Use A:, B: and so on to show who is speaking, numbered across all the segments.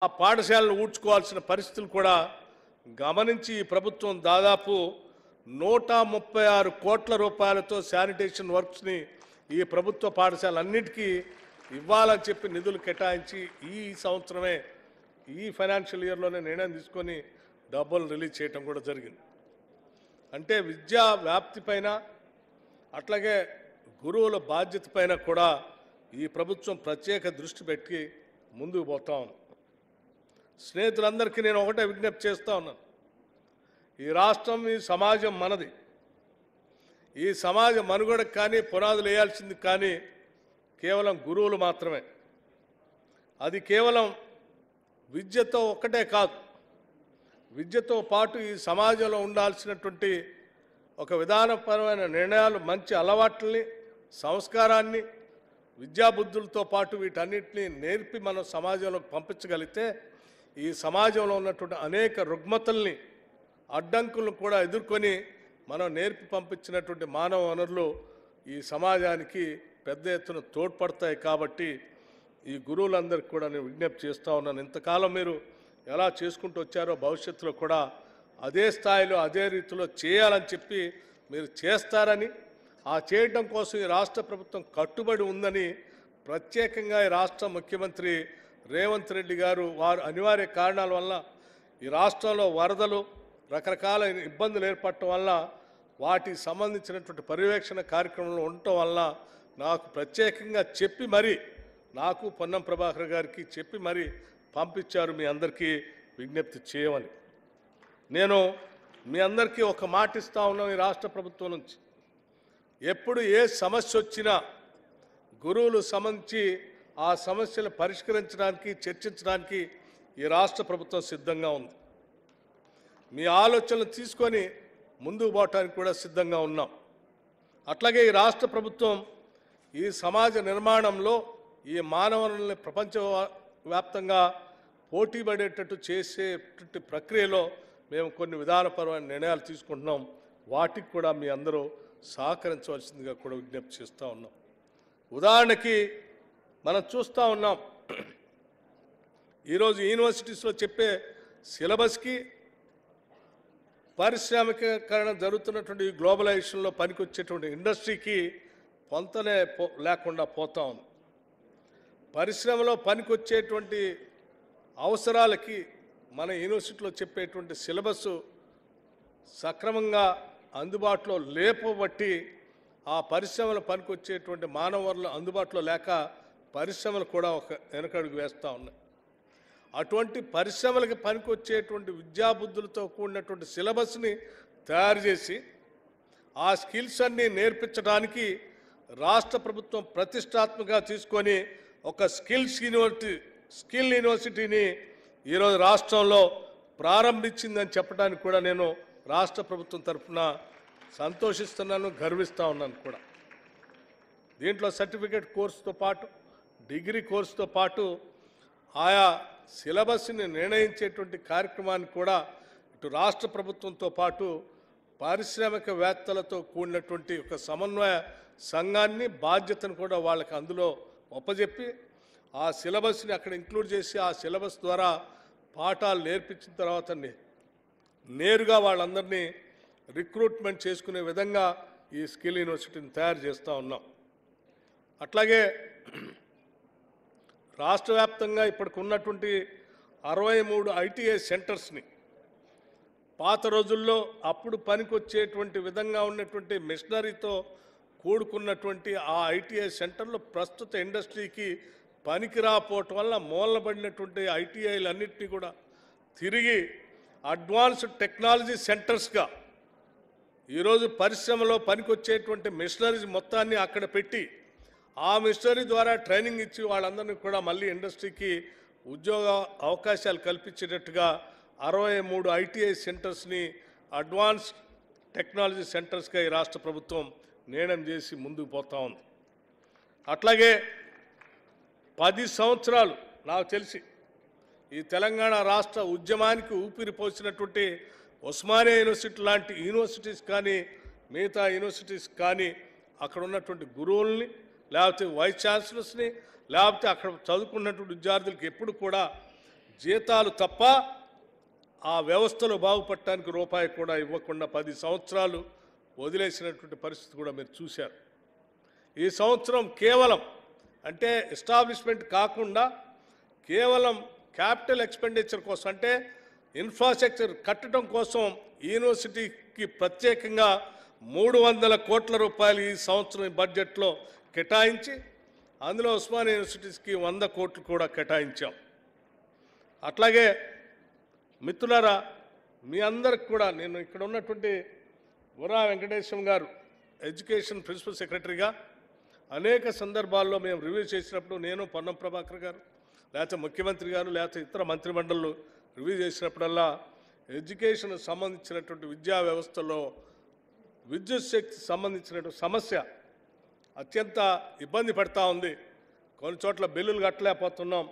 A: ఆ పాఠశాలను ఊడ్చుకోవాల్సిన పరిస్థితులు కూడా గమనించి ఈ ప్రభుత్వం దాదాపు 136 కోట్ల రూపాయలతో శానిటేషన్ వర్క్స్ని ఈ ప్రభుత్వ పాఠశాలన్నిటికీ ఇవ్వాలని చెప్పి నిధులు కేటాయించి ఈ సంవత్సరమే ఈ ఫైనాన్షియల్ ఇయర్లోనే నిర్ణయం తీసుకొని డబ్బులు రిలీజ్ చేయడం కూడా జరిగింది. అంటే విద్యా వ్యాప్తి పైన అట్లాగే గురువుల బాధ్యత పైన కూడా ఈ ప్రభుత్వం ప్రత్యేక దృష్టి పెట్టి ముందుకు పోతా ఉంది. స్నేహితులందరికీ నేను ఒకటే విజ్ఞప్తి చేస్తూ ఉన్నాను. ఈ రాష్ట్రం, ఈ సమాజం మనది. ఈ సమాజ మనుగడకు కానీ పునాదులు వేయాల్సింది కానీ కేవలం గురువులు మాత్రమే. అది కేవలం విద్యతో ఒక్కటే కాదు, విద్యతో పాటు ఈ సమాజంలో ఉండాల్సినటువంటి ఒక విధానపరమైన నిర్ణయాలు, మంచి అలవాట్లని, సంస్కారాన్ని, విద్యాబుద్ధులతో పాటు వీటన్నిటిని నేర్పి మనం సమాజంలోకి పంపించగలిగితే ఈ సమాజంలో ఉన్నటువంటి అనేక రుగ్మతల్ని, అడ్డంకులను కూడా ఎదుర్కొని మనం నేర్పి పంపించినటువంటి మానవ వనరులు ఈ సమాజానికి పెద్ద ఎత్తున తోడ్పడతాయి. కాబట్టి ఈ గురువులందరికీ కూడా నేను విజ్ఞప్తి చేస్తూ ఉన్నాను. ఇంతకాలం మీరు ఎలా చేసుకుంటూ వచ్చారో భవిష్యత్తులో కూడా అదే స్థాయిలో అదే రీతిలో చేయాలని చెప్పి మీరు చేస్తారని, ఆ చేయడం కోసం ఈ రాష్ట్ర ప్రభుత్వం కట్టుబడి ఉందని ప్రత్యేకంగా ఈ రాష్ట్ర ముఖ్యమంత్రి రేవంత్ రెడ్డి గారు వారు అనివార్య కారణాల వల్ల ఈ రాష్ట్రంలో వరదలు, రకరకాల ఇబ్బందులు ఏర్పడటం వల్ల వాటికి సంబంధించినటువంటి పర్యవేక్షణ కార్యక్రమంలో ఉండటం వల్ల నాకు ప్రత్యేకంగా చెప్పి మరి, నాకు పొన్నం ప్రభాకర్ గారికి చెప్పి మరి పంపించారు మీ అందరికీ విజ్ఞప్తి చేయమని. నేను మీ అందరికీ ఒక మాట ఇస్తా ఉన్నాను. ఈ రాష్ట్ర ప్రభుత్వం నుంచి ఎప్పుడు ఏ సమస్య వచ్చినా గురువులు సంబంధించి ఆ సమస్యలు పరిష్కరించడానికి, చర్చించడానికి ఈ రాష్ట్ర ప్రభుత్వం సిద్ధంగా ఉంది. మీ ఆలోచనలు తీసుకొని ముందుకు పోవటానికి కూడా సిద్ధంగా ఉన్నాం. అట్లాగే ఈ రాష్ట్ర ప్రభుత్వం ఈ సమాజ నిర్మాణంలో ఈ మానవులని ప్రపంచవ్యాప్తంగా పోటీ పడేటట్టు చేసేటువంటి ప్రక్రియలో మేము కొన్ని విధానపరమైన నిర్ణయాలు తీసుకుంటున్నాం. వాటికి కూడా మీ అందరూ సహకరించవలసిందిగా కూడా విజ్ఞప్తి చేస్తూ ఉన్నాం. ఉదాహరణకి మనం చూస్తూ ఉన్నాం, ఈరోజు యూనివర్సిటీస్లో చెప్పే సిలబస్కి పారిశ్రామికీకరణ జరుగుతున్నటువంటి గ్లోబలైజేషన్లో పనికొచ్చేటువంటి ఇండస్ట్రీకి పొంతనే లేకుండా పోతా ఉంది. పరిశ్రమలో పనికొచ్చేటువంటి అవసరాలకి మన యూనివర్సిటీలో చెప్పేటువంటి సిలబస్ సక్రమంగా అందుబాటులో లేపబట్టి ఆ పరిశ్రమల పనికొచ్చేటువంటి మానవ వనరులు అందుబాటులో లేక పరిశ్రమలు కూడా ఒక వెనకడుగు వేస్తూ ఉన్నాయి. అటువంటి పరిశ్రమలకు పనికొచ్చేటువంటి విద్యాబుద్ధులతో కూడినటువంటి సిలబస్ని తయారు చేసి ఆ స్కిల్స్ అన్నీ నేర్పించడానికి రాష్ట్ర ప్రభుత్వం ప్రతిష్టాత్మకంగా తీసుకొని ఒక స్కిల్ యూనివర్సిటీని ఈరోజు రాష్ట్రంలో ప్రారంభించిందని చెప్పడానికి కూడా నేను రాష్ట్ర ప్రభుత్వం తరఫున సంతోషిస్తున్నాను, గర్విస్తూ ఉన్నాను కూడా. దీంట్లో సర్టిఫికేట్ కోర్సుతో పాటు, డిగ్రీ కోర్సుతో పాటు ఆయా సిలబస్ని నిర్ణయించేటువంటి కార్యక్రమాన్ని కూడా ఇటు రాష్ట్ర ప్రభుత్వంతో పాటు పారిశ్రామికవేత్తలతో కూడినటువంటి ఒక సమన్వయ సంఘాన్ని, బాధ్యతను కూడా వాళ్ళకి అందులో ఒప్పజెప్పి ఆ సిలబస్ని అక్కడ ఇంక్లూడ్ చేసి ఆ సిలబస్ ద్వారా పాఠాలు నేర్పించిన తర్వాత నేరుగా వాళ్ళందరినీ రిక్రూట్మెంట్ చేసుకునే విధంగా ఈ స్కిల్ యూనివర్సిటీని తయారు చేస్తూ ఉన్నాం. అట్లాగే రాష్ట్ర వ్యాప్తంగా ఇప్పటికి ఉన్నటువంటి 63 ఐటీఐ సెంటర్స్ని పాత రోజుల్లో అప్పుడు పనికొచ్చేటువంటి విధంగా ఉన్నటువంటి మిషనరీతో కూడుకున్నటువంటి ఆ ఐటీఐ సెంటర్లు ప్రస్తుత ఇండస్ట్రీకి పనికి రాపోవటం వల్ల మూలబడినటువంటి ఐటీఐలన్నింటినీ కూడా తిరిగి అడ్వాన్స్డ్ టెక్నాలజీ సెంటర్స్గా ఈరోజు పరిశ్రమలో పనికొచ్చేటువంటి మిషనరీస్ మొత్తాన్ని అక్కడ పెట్టి ఆ మిషనరీ ద్వారా ట్రైనింగ్ ఇచ్చి వాళ్ళందరినీ కూడా మళ్ళీ ఇండస్ట్రీకి ఉద్యోగ అవకాశాలు కల్పించేటట్టుగా 63 ఐటీఐ సెంటర్స్ని అడ్వాన్స్డ్ టెక్నాలజీ సెంటర్స్గా ఈ రాష్ట్ర ప్రభుత్వం నిర్ణయం చేసి ముందుకు పోతా ఉంది. అట్లాగే 10 సంవత్సరాలు నాకు తెలిసి ఈ తెలంగాణ రాష్ట్ర ఉద్యమానికి ఊపిరి పోసినటువంటి ఉస్మానియా యూనివర్సిటీ లాంటి యూనివర్సిటీస్ కానీ, మిగతా యూనివర్సిటీస్ కానీ అక్కడ ఉన్నటువంటి గురువుల్ని, లేకపోతే వైస్ ఛాన్సలర్స్ని, లేకపోతే అక్కడ చదువుకున్నటువంటి విద్యార్థులకు ఎప్పుడు కూడా జీతాలు తప్ప ఆ వ్యవస్థలు బాగుపడటానికి రూపాయి కూడా ఇవ్వకుండా 10 సంవత్సరాలు వదిలేసినటువంటి పరిస్థితి కూడా మీరు చూశారు. ఈ సంవత్సరం కేవలం అంటే ఎస్టాబ్లిష్మెంట్ కాకుండా కేవలం క్యాపిటల్ ఎక్స్పెండిచర్ కోసం అంటే ఇన్ఫ్రాస్ట్రక్చర్ కట్టడం కోసం యూనివర్సిటీకి ప్రత్యేకంగా 300 కోట్ల రూపాయలు ఈ సంవత్సరం బడ్జెట్లో కేటాయించి అందులో ఉస్మానియా యూనివర్సిటీస్కి 100 కోట్లు కూడా కేటాయించాం. అట్లాగే మిత్రులారా, మీ అందరికి కూడా నేను ఇక్కడ ఉన్నటువంటి బుర్రా వెంకటేశం గారు ఎడ్యుకేషన్ ప్రిన్సిపల్ సెక్రటరీగా అనేక సందర్భాల్లో మేము రివ్యూ చేసినప్పుడు నేను పొన్నం ప్రభాకర్ గారు లేకపోతే ముఖ్యమంత్రి గారు లేకపోతే ఇతర మంత్రిమండళ్ళు రివ్యూ చేసినప్పుడల్లా ఎడ్యుకేషన్ సంబంధించినటువంటి విద్యా వ్యవస్థలో విద్యుత్ శక్తి సంబంధించినటువంటి సమస్య అత్యంత ఇబ్బంది పడతా ఉంది. కొన్ని చోట్ల బిల్లులు కట్టలేకపోతున్నాం,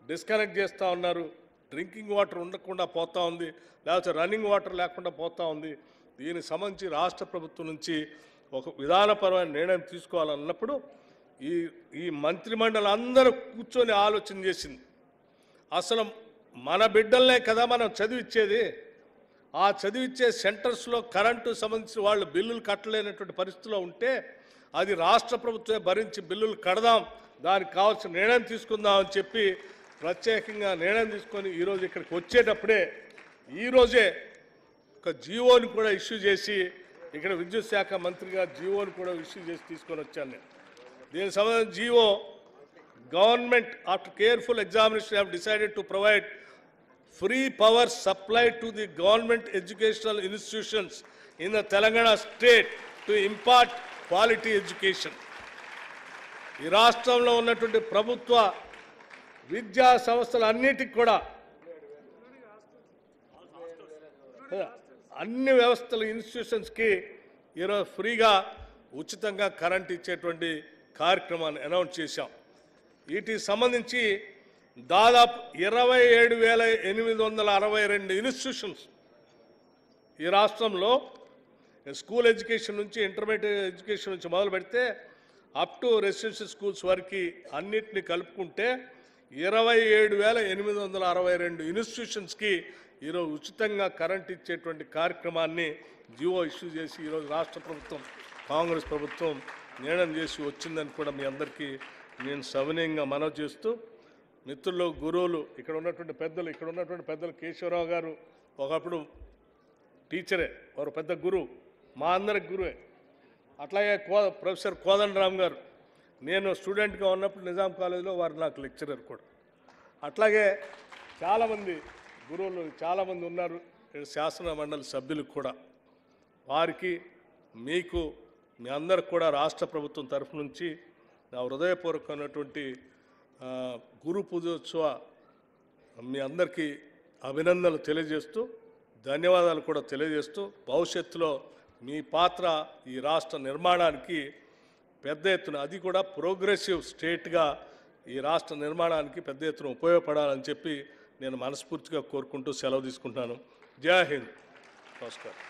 A: డిస్కనెక్ట్ చేస్తూ ఉన్నారు, డ్రింకింగ్ వాటర్ ఉండకుండా పోతూ ఉంది, లేకపోతే రన్నింగ్ వాటర్ లేకుండా పోతూ ఉంది. దీనికి సంబంధించి రాష్ట్ర ప్రభుత్వం నుంచి ఒక విధానపరమైన నిర్ణయం తీసుకోవాలన్నప్పుడు ఈ మంత్రిమండలి అందరూ కూర్చొని ఆలోచన చేసింది. అసలు మన బిడ్డలనే కదా మనం చదివిచ్చేది. ఆ చదివిచ్చే సెంటర్స్లో కరెంటు సంబంధించి వాళ్ళు బిల్లులు కట్టలేనటువంటి పరిస్థితిలో ఉంటే అది రాష్ట్ర ప్రభుత్వమే భరించి బిల్లులు కడదాం, దానికి కావాల్సిన నిర్ణయం తీసుకుందాం అని చెప్పి ప్రత్యేకంగా నిర్ణయం తీసుకొని ఈరోజు ఇక్కడికి వచ్చేటప్పుడే ఈరోజే ఒక జీవోని కూడా ఇష్యూ చేసి ఇక్కడ విద్యుత్ శాఖ మంత్రిగా జీవోని కూడా ఇష్యూ చేసి తీసుకొని వచ్చాను నేను. దీనికి సంబంధించిన GO government after careful examination have decided to provide free power supply to the government educational institutions in the Telangana state to impart quality education. ఈ రాష్ట్రంలో ఉన్నటువంటి ప్రభుత్వ విద్యా సంస్థలన్నిటికి కూడా అన్ని వ్యవస్థల ఇన్స్టిట్యూషన్స్కి ఈరోజు ఫ్రీగా ఉచితంగా కరెంట్ ఇచ్చేటువంటి కార్యక్రమాన్ని అనౌన్స్ చేశాం. వీటికి సంబంధించి దాదాపు 27,862 ఇన్స్టిట్యూషన్స్ ఈ రాష్ట్రంలో స్కూల్ ఎడ్యుకేషన్ నుంచి ఇంటర్మీడియట్ ఎడ్యుకేషన్ నుంచి మొదలు పెడితే అప్ టు రెసిడెన్షియల్ స్కూల్స్ వరకు అన్నిటిని కలుపుకుంటే 27,862 ఇన్స్టిట్యూషన్స్కి ఈరోజు ఉచితంగా కరెంట్ ఇచ్చేటువంటి కార్యక్రమాన్ని జియో ఇష్యూ చేసి ఈరోజు రాష్ట్ర ప్రభుత్వం కాంగ్రెస్ ప్రభుత్వం నిర్ణయం చేసి వచ్చిందని కూడా మీ అందరికీ నేను సవినయంగా మనవి చేస్తూ, మిత్రులు, గురువులు, ఇక్కడ ఉన్నటువంటి పెద్దలు కేశవరావు గారు ఒకప్పుడు టీచరే, వారు పెద్ద గురువు, మా అందరికి గురువే. అట్లాగే ప్రొఫెసర్ కోదండరామ్ గారు, నేను స్టూడెంట్గా ఉన్నప్పుడు నిజాం కాలేజీలో వారు నాకు లెక్చరర్ కూడా. అట్లాగే చాలామంది గురువులు చాలామంది ఉన్నారు, శాసన మండలి సభ్యులు కూడా. వారికి మీకు మీ అందరికి కూడా రాష్ట్ర ప్రభుత్వం తరఫు నుంచి నా హృదయపూర్వకమైనటువంటి గురు పూజోత్సవ మీ అందరికీ అభినందనలు తెలియజేస్తూ, ధన్యవాదాలు కూడా తెలియజేస్తూ, భవిష్యత్తులో మీ పాత్ర ఈ రాష్ట్ర నిర్మాణానికి పెద్ద ఎత్తున, అది కూడా ప్రోగ్రెసివ్ స్టేట్గా ఈ రాష్ట్ర నిర్మాణానికి పెద్ద ఎత్తున ఉపయోగపడాలని చెప్పి నేను మనస్ఫూర్తిగా కోరుకుంటూ సెలవు తీసుకుంటున్నాను. జై హింద్. నమస్కారం.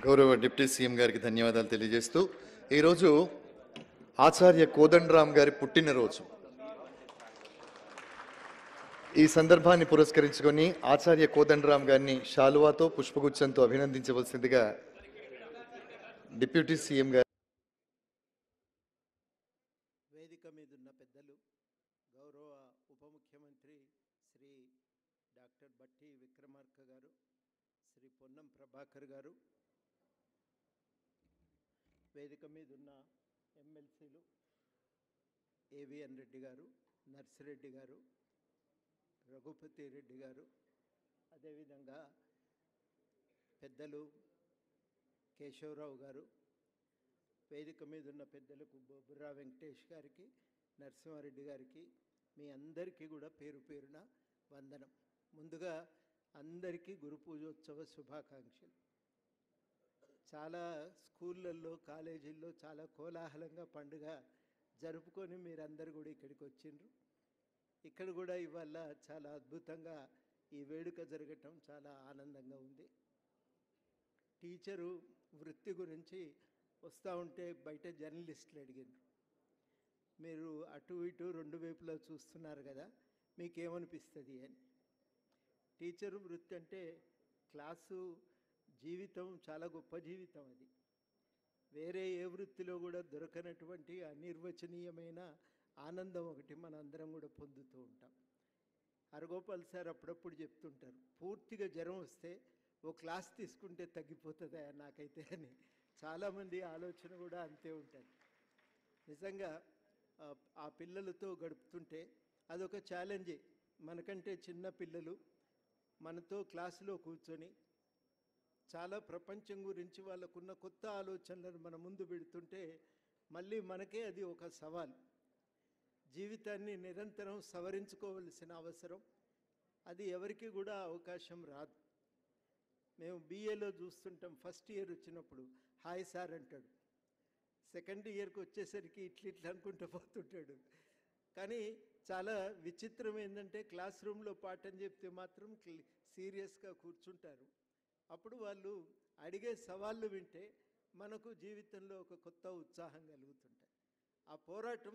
B: గౌరవ డిప్యూటీ సీఎం గారికి ధన్యవాదాలు తెలియజేస్తూ, ఈరోజు ఆచార్య కోదండరామ్ గారి పుట్టినరోజు. ఈ సందర్భాన్ని పురస్కరించుకొని ఆచార్య కోదండరామ్ గారిని శాలువాతో పుష్పగుచ్చంతో అభినందించవలసిందిగా డిప్యూటీ సీఎం గారు.
C: వేదిక మీద ఉన్న పెద్దలు, గౌరవ ఉప ముఖ్యమంత్రి శ్రీ డాక్టర్ బట్టి విక్రమార్క గారు, శ్రీ పొన్నం ప్రభాకర్ గారు, వేదిక మీద ఉన్న ఎమ్మెల్సీలు ఏవిఎన్ రెడ్డి గారు, నర్సిరెడ్డి గారు, రఘుపతి రెడ్డి గారు, అదేవిధంగా పెద్దలు కేశవరావు గారు, వేదిక మీద ఉన్న పెద్దలకు బుర్రా వెంకటేష్ గారికి, నరసింహారెడ్డి గారికి, మీ అందరికీ కూడా పేరు పేరున వందనం. ముందుగా అందరికీ గురు పూజోత్సవ శుభాకాంక్షలు. చాలా స్కూళ్ళల్లో, కాలేజీల్లో చాలా కోలాహలంగా పండుగ జరుపుకొని మీరందరూ కూడా ఇక్కడికి వచ్చిండ్రు. ఇక్కడ కూడా ఇవాళ చాలా అద్భుతంగా ఈ వేడుక జరగటం చాలా ఆనందంగా ఉంది. టీచరు వృత్తి గురించి వస్తూ ఉంటే బయట జర్నలిస్టులు అడిగినారు, మీరు అటు ఇటు రెండు వైపులా చూస్తున్నారు కదా, మీకేమనిపిస్తుంది అని. టీచరు వృత్తి అంటే క్లాసు జీవితం చాలా గొప్ప జీవితం. అది వేరే ఏ వృత్తిలో కూడా దొరకనటువంటి అనిర్వచనీయమైన ఆనందం ఒకటి మనందరం కూడా పొందుతూ ఉంటాం. హరగోపాల్ సార్ అప్పుడప్పుడు చెప్తుంటారు, పూర్తిగా జ్వరం వస్తే ఓ క్లాస్ తీసుకుంటే తగ్గిపోతుందా నాకైతే అని. చాలామంది ఆలోచన కూడా అంతే ఉంటుంది. నిజంగా ఆ పిల్లలతో గడుపుతుంటే అదొక ఛాలెంజే. మనకంటే చిన్న పిల్లలు మనతో క్లాసులో కూర్చొని చాలా ప్రపంచం గురించి వాళ్ళకున్న కొత్త ఆలోచనలను మన ముందు పెడుతుంటే మళ్ళీ మనకే అది ఒక సవాల్. జీవితాన్ని నిరంతరం సవరించుకోవలసిన అవసరం, అది ఎవరికి కూడా అవకాశం రాదు. మేము బీఏలో చూస్తుంటాం, ఫస్ట్ ఇయర్ వచ్చినప్పుడు హాయ్ సార్ అంటాడు, సెకండ్ ఇయర్కి వచ్చేసరికి ఇట్లా అనుకుంటూ పోతుంటాడు. కానీ చాలా విచిత్రం ఏంటంటే క్లాస్ రూమ్లో పాఠం చెప్తే మాత్రం సీరియస్గా కూర్చుంటారు. అప్పుడు వాళ్ళు అడిగే సవాళ్ళు వింటే మనకు జీవితంలో ఒక కొత్త ఉత్సాహం కలుగుతుంటాయి. ఆ పోరాటం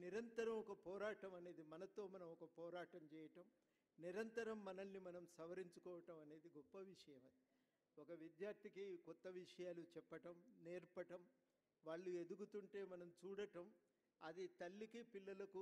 C: నిరంతరం ఒక పోరాటం అనేది, మనతో మనం ఒక పోరాటం చేయటం, నిరంతరం మనల్ని మనం సవరించుకోవటం అనేది గొప్ప విషయం. అది ఒక విద్యార్థికి కొత్త విషయాలు చెప్పటం, నేర్పటం, వాళ్ళు ఎదుగుతుంటే మనం చూడటం, అది తల్లికి పిల్లలకు